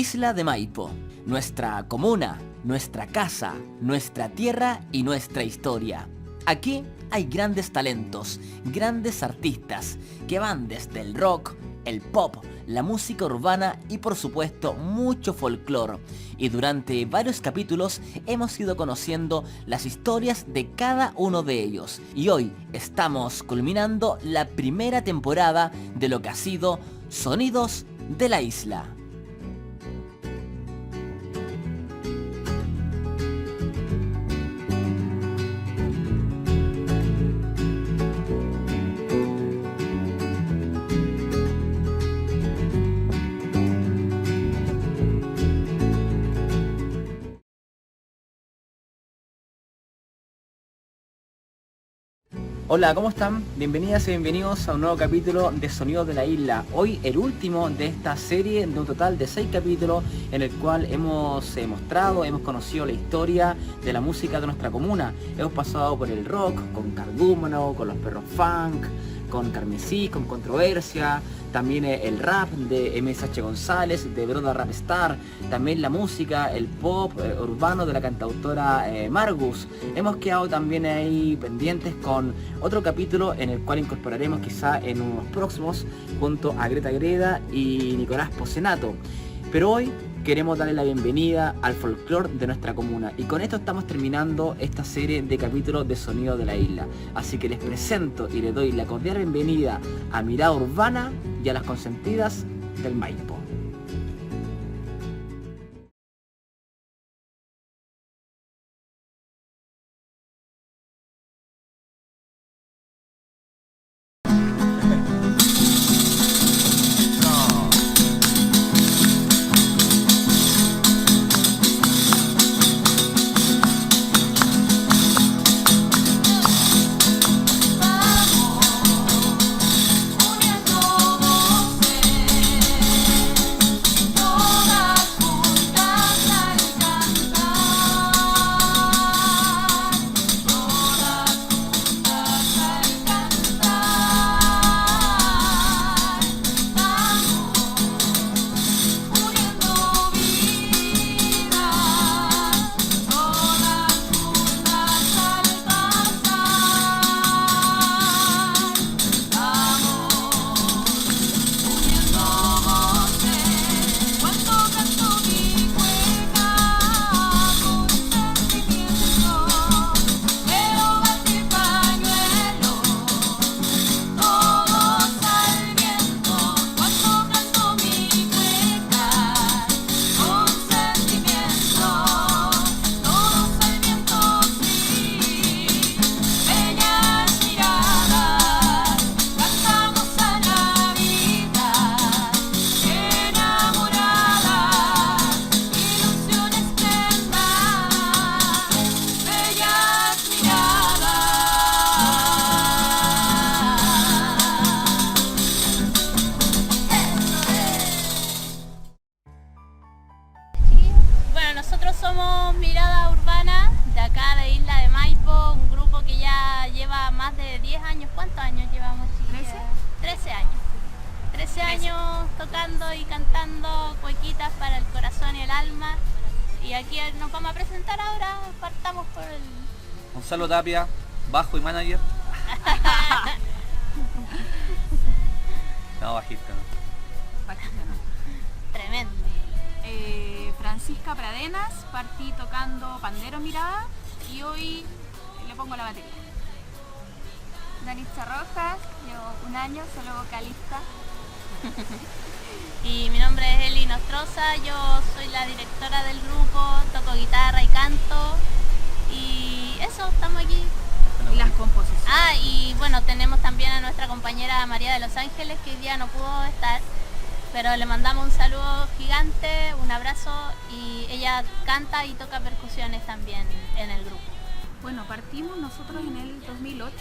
Isla de Maipo, nuestra comuna, nuestra casa, nuestra tierra y nuestra historia. Aquí hay grandes talentos, grandes artistas que van desde el rock, el pop, la música urbana y por supuesto mucho folclore. Y durante varios capítulos hemos ido conociendo las historias de cada uno de ellos. Y hoy estamos culminando la primera temporada de lo que ha sido Sonidos de la Isla. Hola, ¿cómo están? Bienvenidas y bienvenidos a un nuevo capítulo de Sonidos de la Isla. Hoy el último de esta serie de un total de 6 capítulos en el cual hemos hemos conocido la historia de la música de nuestra comuna. Hemos pasado por el rock, con Cardúmano, con los Perros Funk, con Carmesí, con Controversia, también el rap de MSH González, de Broda Rap Star, también la música, el pop urbano de la cantautora Margus. Hemos quedado también ahí pendientes con otro capítulo en el cual incorporaremos quizá en unos próximos junto a Greta Greda y Nicolás Posenato. Pero hoy queremos darle la bienvenida al folclore de nuestra comuna y con esto estamos terminando esta serie de capítulos de Sonido de la Isla. Así que les presento y les doy la cordial bienvenida a Mirada Urbana y a las consentidas del Maipo. Nosotros somos Mirada Urbana, de acá de Isla de Maipo, un grupo que ya lleva más de 10 años. ¿Cuántos años llevamos, chiquillas? 13 años. 13 años tocando y cantando cuequitas para el corazón y el alma. Y aquí nos vamos a presentar ahora, partamos por el... Gonzalo Tapia, bajo y manager. No, bajista, ¿no? Bajista no. Tremendo. Francisca Pradenas, partí tocando pandero Mirada y hoy le pongo la batería. Danitza Rojas, llevo un año, solo vocalista. Y mi nombre es Eli Nostroza, yo soy la directora del grupo, toco guitarra y canto. Y eso, estamos aquí. Y las composiciones. Ah, y bueno, tenemos también a nuestra compañera María de Los Ángeles, que hoy día no pudo estar. Pero le mandamos un saludo gigante, un abrazo, y ella canta y toca percusiones también en el grupo. Bueno, partimos nosotros en el 2008.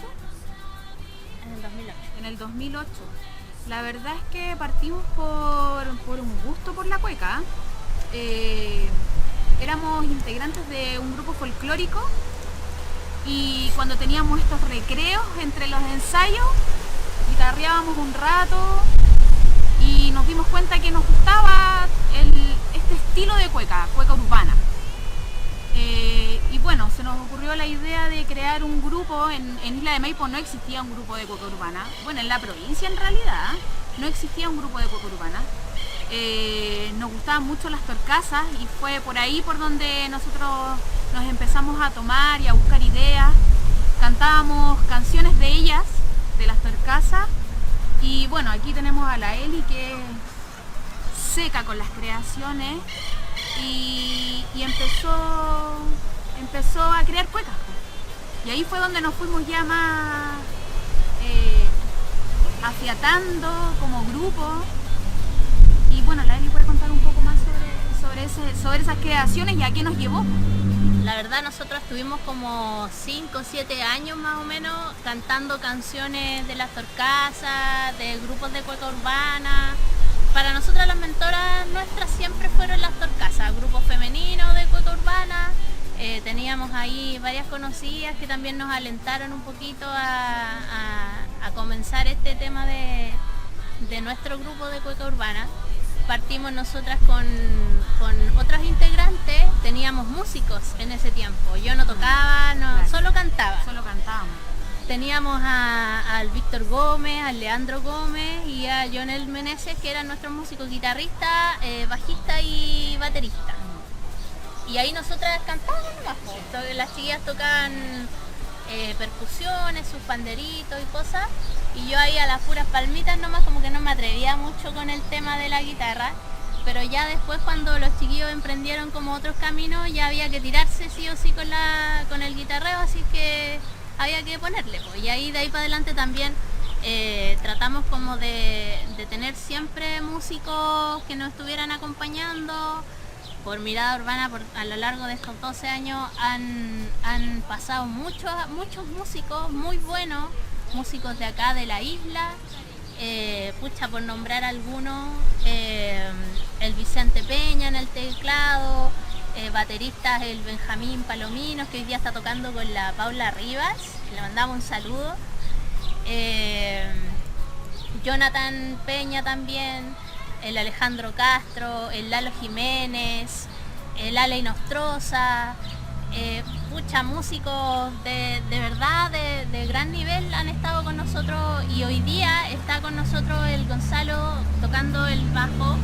En el 2008. En el 2008. La verdad es que partimos por un gusto por la cueca. Éramos integrantes de un grupo folclórico y cuando teníamos estos recreos entre los ensayos, guitarreábamos un rato y nos dimos cuenta que nos gustaba este estilo de cueca urbana. Y bueno, se nos ocurrió la idea de crear un grupo. En Isla de Maipo no existía un grupo de cueca urbana. Bueno, en la provincia en realidad no existía un grupo de cueca urbana. Nos gustaban mucho las torcasas y fue por ahí por donde nosotros nos empezamos a tomar y a buscar ideas. Cantábamos canciones de ellas, de las torcasas. Y bueno, aquí tenemos a la Eli, que es seca con las creaciones y empezó a crear cuecas. Y ahí fue donde nos fuimos ya más afiatando como grupo. Y bueno, la Eli puede contar un poco más sobre esas creaciones y a qué nos llevó. La verdad, nosotros estuvimos como 5 o 7 años más o menos cantando canciones de las torcasas, de grupos de cueca urbana. Para nosotras las mentoras nuestras siempre fueron las torcasas, grupos femeninos de cueca urbana. Teníamos ahí varias conocidas que también nos alentaron un poquito a comenzar este tema de nuestro grupo de cueca urbana. Partimos nosotras con otros integrantes, teníamos músicos en ese tiempo. Yo no tocaba, solo cantaba. Solo cantábamos. Teníamos al Víctor Gómez, al Leandro Gómez y a Jonel Meneses, que eran nuestros músicos, guitarrista, bajista y baterista. Y ahí nosotras cantábamos nomás, las chiquillas tocaban percusiones, sus panderitos y cosas, y yo ahí a las puras palmitas nomás, como que no me atrevía mucho con el tema de la guitarra. Pero ya después, cuando los chiquillos emprendieron como otros caminos, ya había que tirarse sí o sí con el guitarreo, así que había que ponerle, pues. Y ahí de ahí para adelante también tratamos como de tener siempre músicos que nos estuvieran acompañando. Por Mirada Urbana, a lo largo de estos 12 años han pasado muchos músicos muy buenos, músicos de acá de la isla. Por nombrar algunos, el Vicente Peña en el teclado, bateristas el Benjamín Palominos, que hoy día está tocando con la Paula Rivas, le mandamos un saludo. Jonathan Peña también, el Alejandro Castro, el Lalo Jiménez, el Ale Inostroza, músicos de verdad de gran nivel han estado con nosotros, y hoy día está con nosotros el Gonzalo tocando el bajo,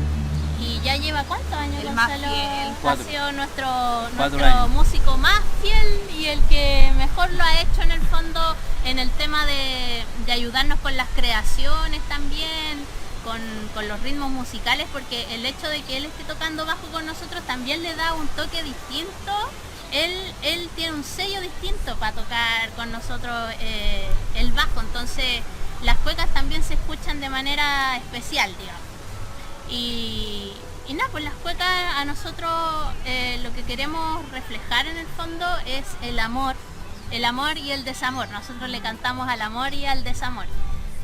y ya lleva ¿cuántos años El más Gonzalo? fiel. Ha sido nuestro años. músico más fiel y el que mejor lo ha hecho en el fondo en el tema de ayudarnos con las creaciones también, con los ritmos musicales, porque el hecho de que él esté tocando bajo con nosotros también le da un toque distinto. Él tiene un sello distinto para tocar con nosotros el bajo, entonces las cuecas también se escuchan de manera especial, digamos. Y nada, pues las cuecas a nosotros lo que queremos reflejar en el fondo es el amor y el desamor. Nosotros le cantamos al amor y al desamor.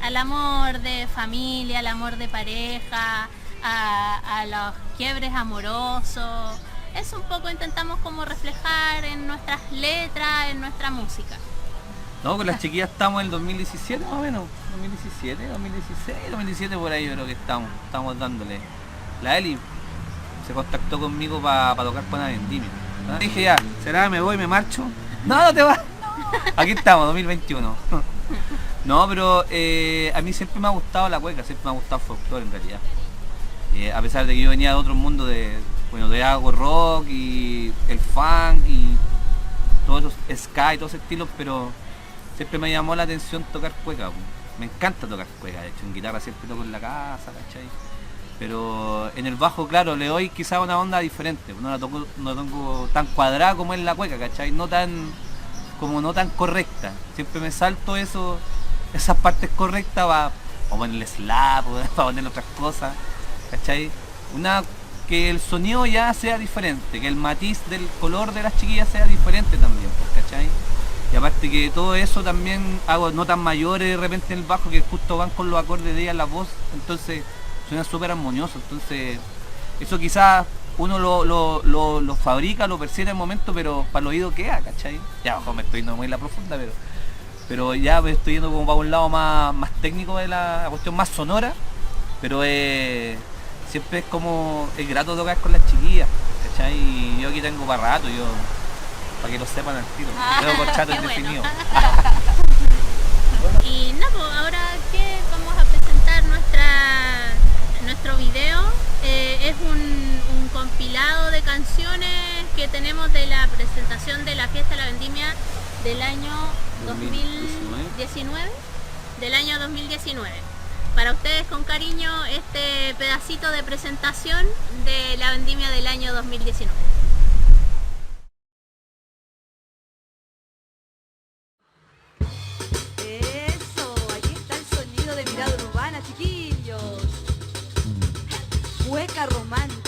Al amor de familia, al amor de pareja, a los quiebres amorosos. Eso un poco intentamos como reflejar en nuestras letras, en nuestra música. No, con las chiquillas estamos en el 2017 más o menos. 2017, 2016, 2017 por ahí yo creo que estamos dándole. La Eli se contactó conmigo para tocar con la vendimia. ¿Ah? Dije ya, ¿será me voy, me marcho? No te vas. Aquí estamos, 2021. No, pero a mí siempre me ha gustado la cueca, siempre me ha gustado el folclore en realidad. A pesar de que yo venía de otro mundo de hago rock y el funk y todos esos ska y todos esos estilos, pero siempre me llamó la atención tocar cueca. Me encanta tocar cueca, de hecho en guitarra siempre toco en la casa, ¿cachai? Pero en el bajo, claro, le doy quizá una onda diferente, no tengo tan cuadrada como en la cueca, ¿cachai? No tan correcta. Siempre me salto esas partes correctas para ponerle slap, para ponerle otras cosas, ¿cachai? Que el sonido ya sea diferente, que el matiz del color de las chiquillas sea diferente también, ¿cachai? Y aparte que todo eso también hago notas mayores de repente en el bajo que justo van con los acordes de ella en la voz, entonces suena súper armonioso. Entonces eso quizás uno lo fabrica, lo percibe en el momento, pero para el oído queda, ¿cachai? Ya ojo, me estoy yendo muy en la profunda, pero ya me estoy yendo como para un lado más técnico de la cuestión, más sonora, pero siempre es grato tocar con las chiquillas, ¿cachai? Y yo aquí tengo para rato, para que lo sepan al tiro. Tengo contrato indefinido. Y no, pues ahora que vamos a presentar nuestro video, es un compilado de canciones que tenemos de la presentación de la fiesta de la vendimia del año 2019. Del año 2019. Para ustedes con cariño este pedacito de presentación de la vendimia del año 2019. Eso, aquí está el sonido de Mirada Urbana, chiquillos. Hueca romántica.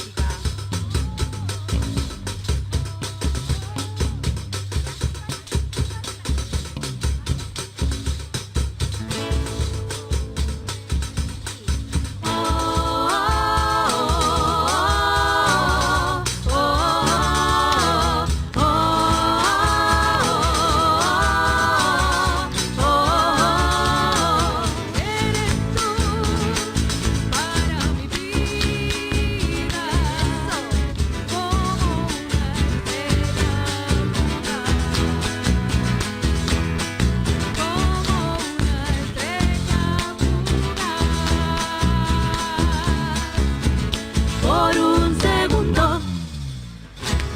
Por un segundo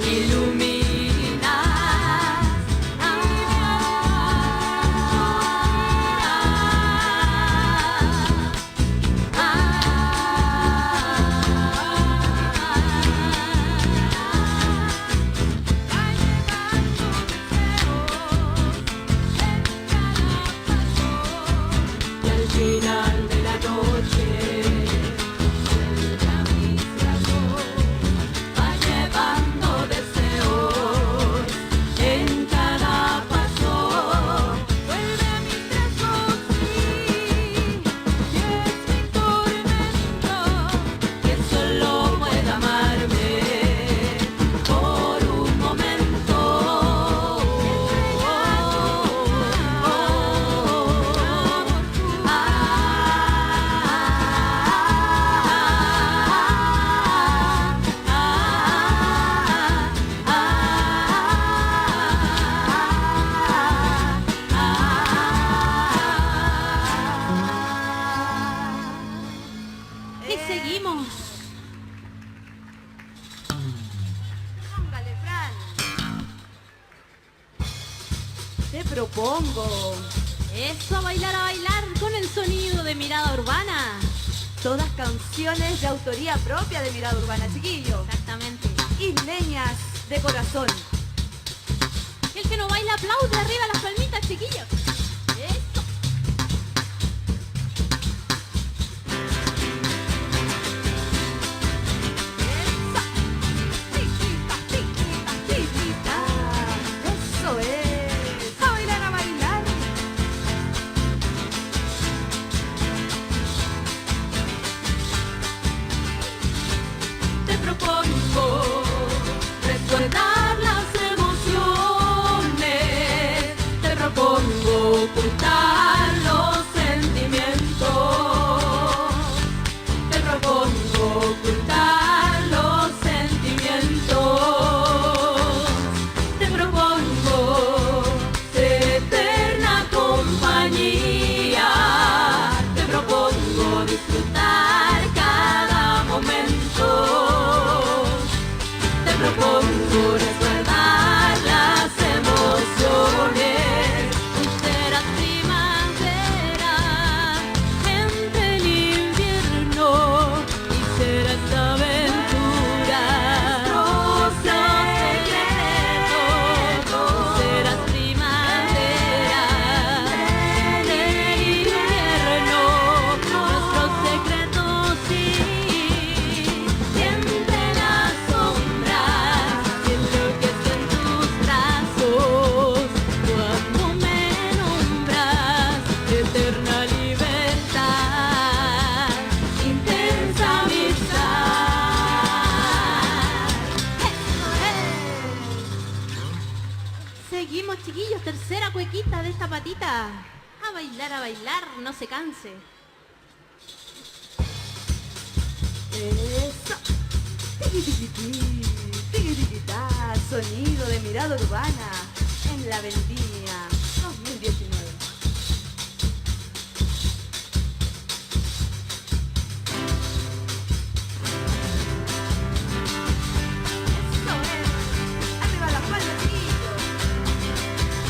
iluminas y al final de la noche va llevando deseos en cada paso. Vuelve a mis brazos, sí, y es mi tormento que solo pueda amarme por un momento. Y seguimos. Póngale, Fran. Te propongo Eso, a bailar con el sonido de Mirada Urbana. todas canciones de autoría propia de Mirada Urbana, chiquillos. Exactamente. Isleñas de corazón. El que no baila aplaude, arriba las palmitas, chiquillos. Eso. Eso es. A bailar, a bailar. Te propongo recordar las emociones. Te propongo ocultar los sentimientos. Te propongo ocultar los sentimientos. Te propongo ser eterna compañía. Te propongo disfrutar cada momento. Te propongo resguardar las emociones. Tú serás primavera entre el invierno y serás aventura. Los secretos. Tú serás primavera entre el invierno. Nuestros secretos sí. Siempre las sombras y enloquecen tus brazos cuando me nombras. Eterna libertad, intensa amistad. Seguimos, chiquillos. Tercera cuequita de esta patita. A bailar, no se canse. Eso. Tiqui, tiquitiquitá, sonido de mirada urbana en la vendimia 2019. Eso es. Arriba las palmas, chiquillos.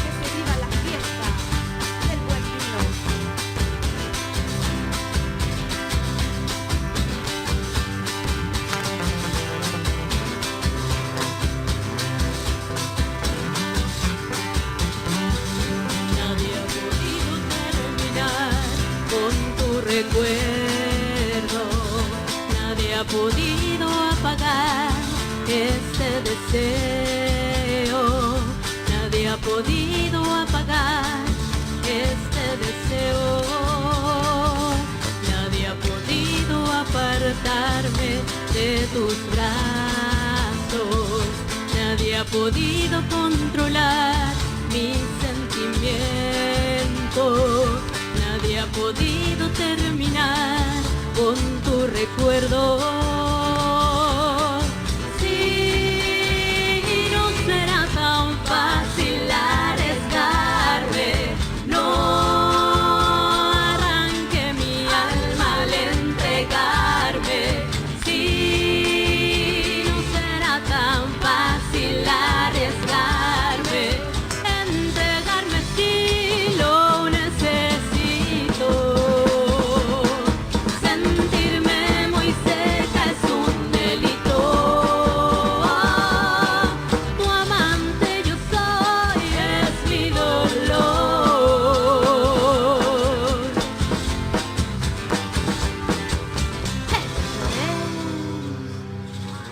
Que se vivan las fiestas del buen vino. Nadie ha podido terminar con tu recuerdo. Nadie ha podido apagar este deseo. Nadie ha podido apagar este deseo. Nadie ha podido apartarme de tus brazos. Nadie ha podido controlar mis sentimientos. Nadie ha podido terminar con tu recuerdo. Sí, no será tan fácil arriesgarme. No arranque mi alma al entregarme. Sí, no será tan fácil arriesgarme. Entregarme si lo necesito. Sentirme muy cerca es un delito. Tu amante yo soy, es mi dolor.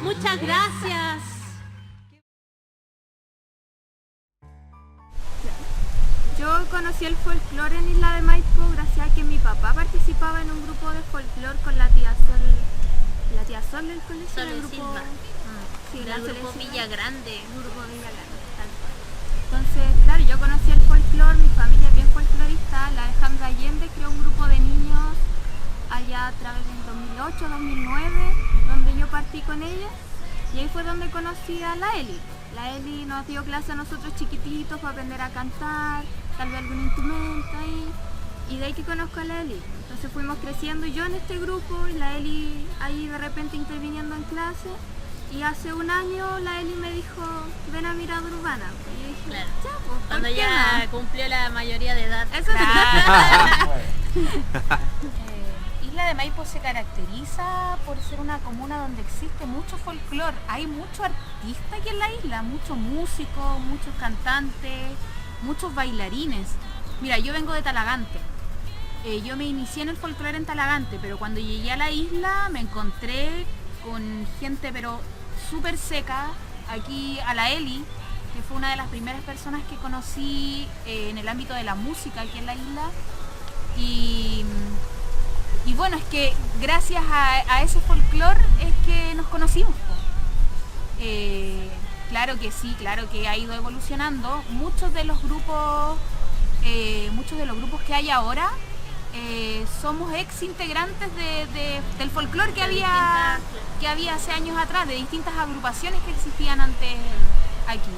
Muchas gracias. Yo conocí el folclore en Isla de Maipo gracias a que mi papá participaba en un grupo de folclore con la tía Sol del colegio. Sol el y Silva. Sí, Del la grupo Sol y Silva. Villa Grande. Grupo Villa Grande, tal cual. Entonces, claro, yo conocí el folclore, mi familia es bien folclorista, la Alejandra Allende creó un grupo de niños allá a través del 2008, 2009, donde yo partí con ella, y ahí fue donde conocí a la Eli. La Eli nos dio clase a nosotros chiquititos para aprender a cantar, tal vez algún instrumento ahí, y de ahí que conozco a la Eli. Entonces fuimos creciendo yo en este grupo y la Eli ahí de repente interviniendo en clase. Y hace un año la Eli me dijo, ven a Mirada Urbana. Y yo dije, Claro. ya, pues, ¿por Cuando qué ya no? cumplió la mayoría de edad. Eso Isla de Maipo se caracteriza por ser una comuna donde existe mucho folclore. Hay mucho artista aquí en la isla, muchos músicos, muchos cantantes, muchos bailarines. Mira, yo vengo de Talagante. Yo me inicié en el folclore en Talagante, pero cuando llegué a la isla me encontré con gente pero súper seca. Aquí a la Eli, que fue una de las primeras personas que conocí en el ámbito de la música aquí en la isla. Y bueno, es que gracias a ese folclore es que nos conocimos. Claro que sí, claro que ha ido evolucionando. Muchos de los grupos que hay ahora somos ex integrantes del folclore que había hace años atrás, de distintas agrupaciones que existían antes aquí.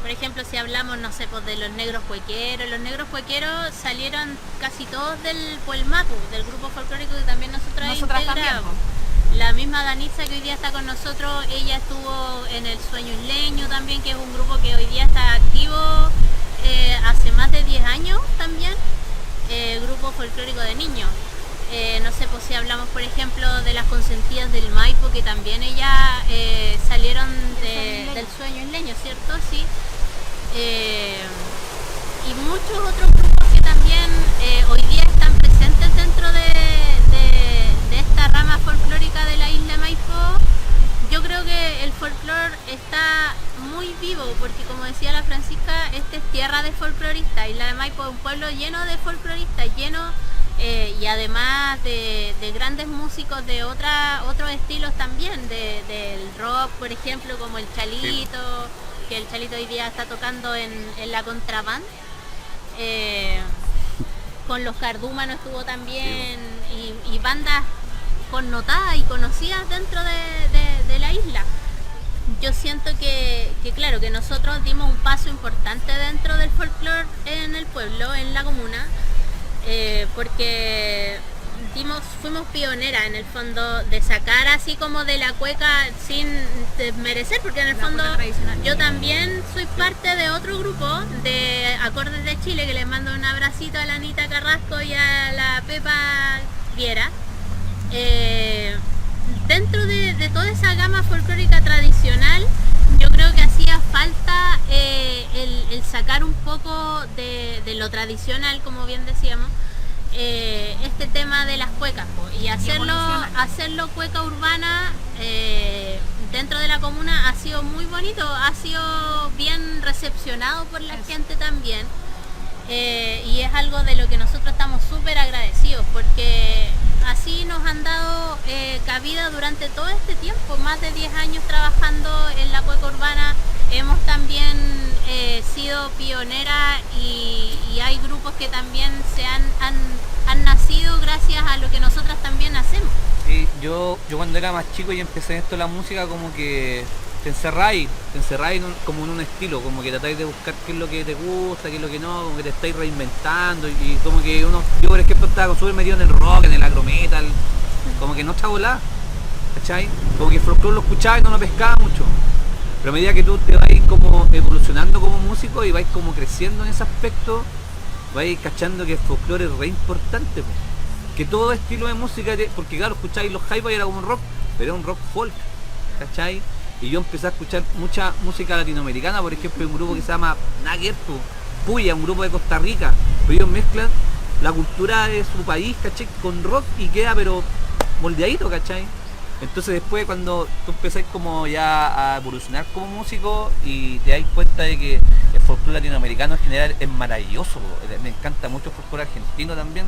Por ejemplo, si hablamos, no sé, pues de los negros cuequeros salieron casi todos del Puelmapu, del grupo folclórico que también nosotras Nosotras integramos. también. La misma Danitza que hoy día está con nosotros, ella estuvo en el Sueño Isleño también, que es un grupo que hoy día está activo hace más de 10 años también, grupo folclórico de niños. No sé, pues si hablamos por ejemplo de las consentidas del Maipo, que también ellas salieron del Sueño Isleño, ¿cierto? Sí. Y muchos otros grupos que también hoy día están presentes dentro de esta rama folclórica de la isla Maipo. Yo creo que el folclore está muy vivo, porque como decía la Francisca, esta es tierra de folcloristas. Isla de Maipo es un pueblo lleno de folcloristas, y además de grandes músicos de otros estilos también, del rock, por ejemplo, como el Chalito, que el Chalito hoy día está tocando en la Contraband. Con los Cardúmanos estuvo también, y bandas connotadas y conocidas dentro de la isla. Yo siento que claro, que nosotros dimos un paso importante dentro del folclore en el pueblo, en la comuna, porque fuimos pioneras en el fondo de sacar así como de la cueca sin desmerecer, porque en el fondo yo también soy parte de otro grupo de acordes de Chile, que les mando un abracito a la Anita Carrasco y a la Pepa Viera. Dentro de toda esa gama folclórica tradicional, yo creo que hacía falta el sacar un poco de lo tradicional, como bien decíamos, este tema de las cuecas, y hacerlo cueca urbana dentro de la comuna ha sido muy bonito, ha sido bien recepcionado por la gente también, y es algo de lo que nosotros estamos súper agradecidos, porque así nos han dado cabida durante todo este tiempo, más de 10 años trabajando en la cueca urbana. Hemos también sido pioneras y hay grupos que también han nacido gracias a lo que nosotras también hacemos. Sí, yo cuando era más chico y empecé en esto de la música, como que te encerráis como en un estilo, como que tratáis de buscar qué es lo que te gusta, qué es lo que no, como que te estáis reinventando y como que yo por ejemplo estaba súper metido en el rock, en el agrometal, como que no estaba volada, ¿cachai? Como que el folclore lo escuchaba y no lo pescaba mucho. Pero a medida que tú te vas como evolucionando como músico y vais como creciendo en ese aspecto, vais cachando que el folclore es re importante, po. Que todo estilo de música, porque claro, escucháis los hi-fi era como un rock, pero era un rock folk, ¿cachai? Y yo empecé a escuchar mucha música latinoamericana, por ejemplo, un grupo que se llama Nagger, Puya, un grupo de Costa Rica, pero ellos mezclan la cultura de su país, ¿cachai? Con rock y queda pero moldeadito, ¿cachai? Entonces después cuando tú empezás como ya a evolucionar como músico y te das cuenta de que el folclore latinoamericano en general es maravilloso, me encanta mucho el folclore argentino también,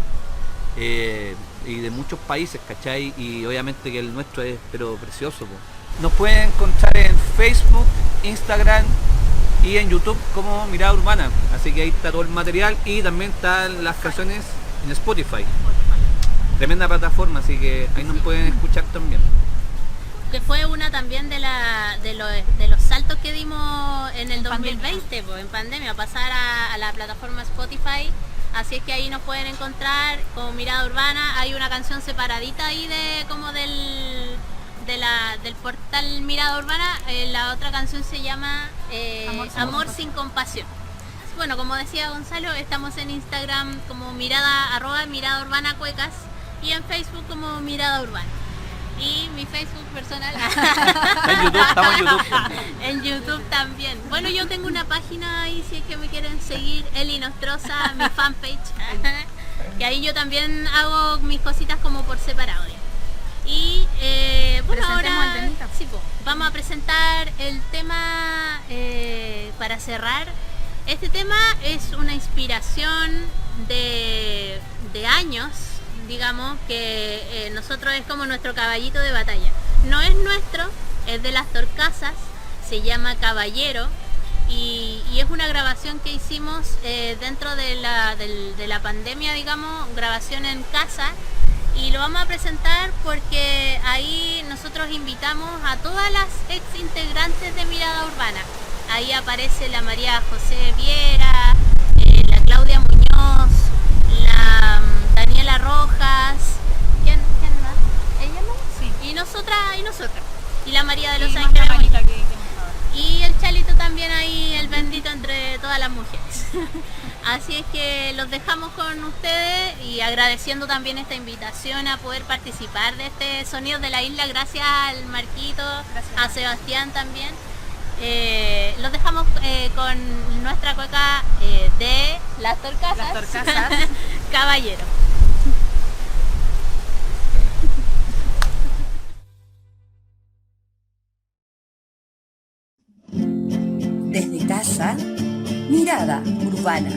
y de muchos países, ¿cachai? Y obviamente que el nuestro es pero precioso, po. Nos pueden encontrar en Facebook, Instagram y en YouTube como Mirada Urbana, así que ahí está todo el material y también están las canciones en Spotify. Tremenda plataforma, así que ahí nos pueden escuchar también. Que fue una también de los saltos que dimos en el 2020, pues, en pandemia, pasar a la plataforma Spotify. Así es que ahí nos pueden encontrar como Mirada Urbana. Hay una canción separadita ahí del portal Mirada Urbana. La otra canción se llama Amor sin compasión. Bueno, como decía Gonzalo, estamos en Instagram como @Mirada Urbana Cuecas y en Facebook como Mirada Urbana. Y mi Facebook personal. En YouTube, estamos en YouTube. En YouTube también. Bueno, yo tengo una página ahí si es que me quieren seguir, Eli Nostroza, mi fanpage. Y ahí yo también hago mis cositas como por separado. Y bueno, ahora sí, vamos a presentar el tema para cerrar. Este tema es una inspiración de años, digamos, que nosotros es como nuestro caballito de batalla. No es nuestro, es de las Torcasas, se llama Caballero y es una grabación que hicimos dentro de la pandemia, digamos, grabación en casa, y lo vamos a presentar porque ahí nosotros invitamos a todas las ex integrantes de Mirada Urbana. Ahí aparece la María José Viera, la Claudia Muñoz, la Daniela Rojas, ¿quién más? ¿Ella no? Sí. Y nosotras. Y la María de los Ángeles. Y el Chalito también ahí, el bendito entre todas las mujeres. Así es que los dejamos con ustedes y agradeciendo también esta invitación a poder participar de este Sonidos de la Isla. Gracias al Marquito, a Sebastián también. Los dejamos con nuestra cueca de las Torcasas. Caballero. Desde casa, Mirada Urbana.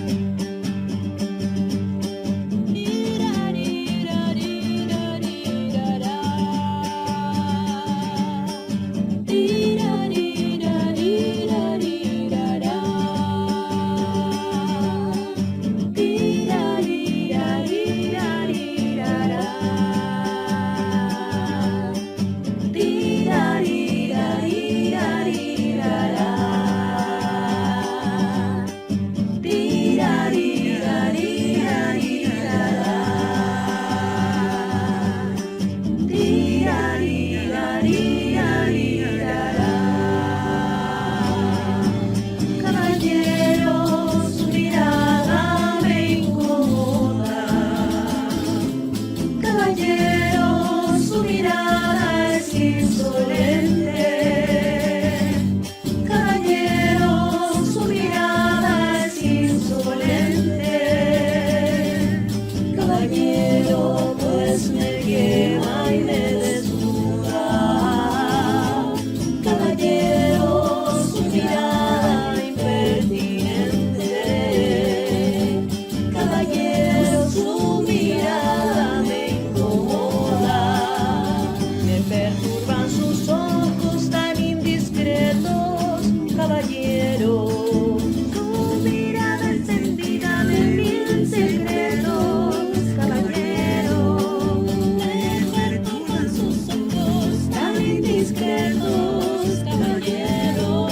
caballero, tu mirada encendida de mil secretos, caballero, me perturban sus ojos tan indiscretos, caballero,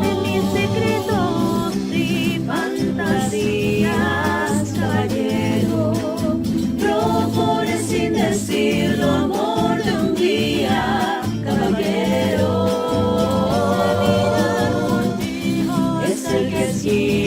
de mil secretos y fantasías, caballero, propone sin decirlo amor de un día, caballero, es el que sigue.